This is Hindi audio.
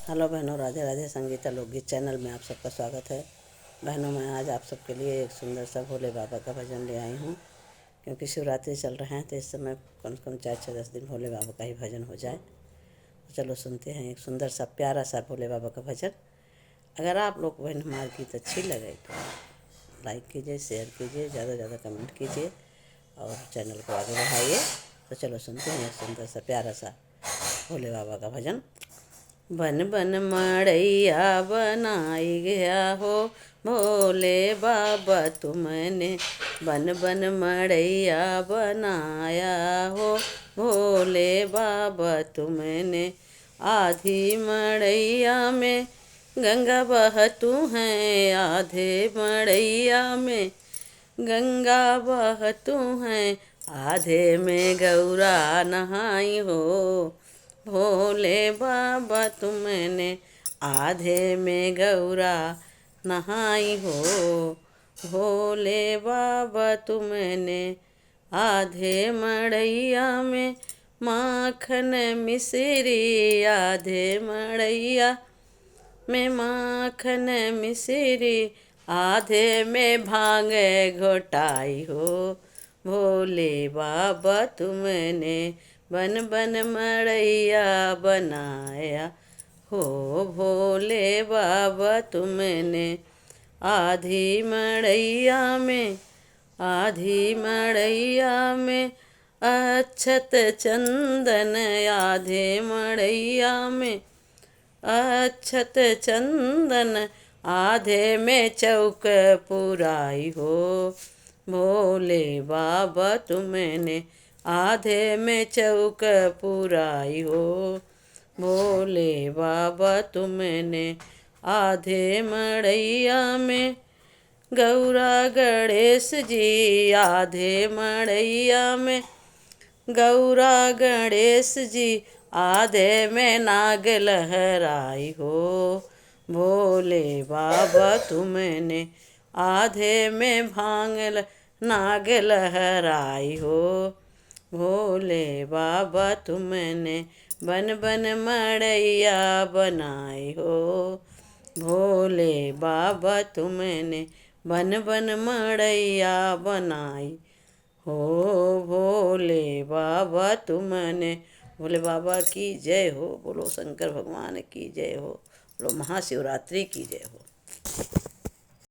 हेलो बहनों, राधे राधे। संगीता लोकगीत चैनल में आप सबका स्वागत है। बहनों, मैं आज आप सबके लिए एक सुंदर सा भोले बाबा का भजन ले आई हूँ। क्योंकि शिवरात्रि चल रहे हैं तो इस समय कम से कम 4-6-10 दिन भोले बाबा का ही भजन हो जाए। तो चलो सुनते हैं एक सुंदर सा प्यारा सा भोले बाबा का भजन। अगर आप लोग बहन हमारी गीत अच्छी लगे तो लाइक कीजिए, शेयर कीजिए, ज़्यादा से ज़्यादा कमेंट कीजिए और चैनल को आगे बढ़ाइए। तो चलो सुनते हैं एक सुंदर सा प्यारा सा भोले बाबा का भजन। बन बन मड़ैया बनाई गया हो भोले बाबा तुमने, बन बन मड़ैया बनाया हो भोले बाबा तुमने। आधी मड़ैया में गंगा बहतू हैं, आधे मड़ैया में गंगा बहतू हैं, आधे में गौरा नहाई हो भोले बाबा तुमने। आधे में गौरा नहाई हो भोले बाबा तुमने। आधे मड़ैया में माखन मिश्री, आधे मड़ैया में माखन मिश्री, आधे में भांग घोटाई हो भोले बाबा तुमने। बन बन मड़ैया बनाया हो भोले बाबा तुमने। आधी मड़ैया में, आधी मड़ैया में अक्षत चंदन, आधे मड़ैया में अक्षत चंदन, आधे में चौक पुराई हो भोले बाबा तुमने। आधे में चौक पुराई हो भोले बाबा तुमने। आधे मड़ैया में गौरा गणेश जी, आधे मड़ैया में गौरा गणेश जी, आधे में नाग लहराई हो भोले बाबा तुमने। आधे में भांग नाग लहराई हो भोले बाबा तुमने। बन बन मड़ैया बनाई हो भोले बाबा तुमने। बन बन मड़ैया बनाई हो भोले बाबा तुमने। भोले बाबा की जय हो, बोलो शंकर भगवान की जय हो, बोलो महाशिवरात्रि की जय हो।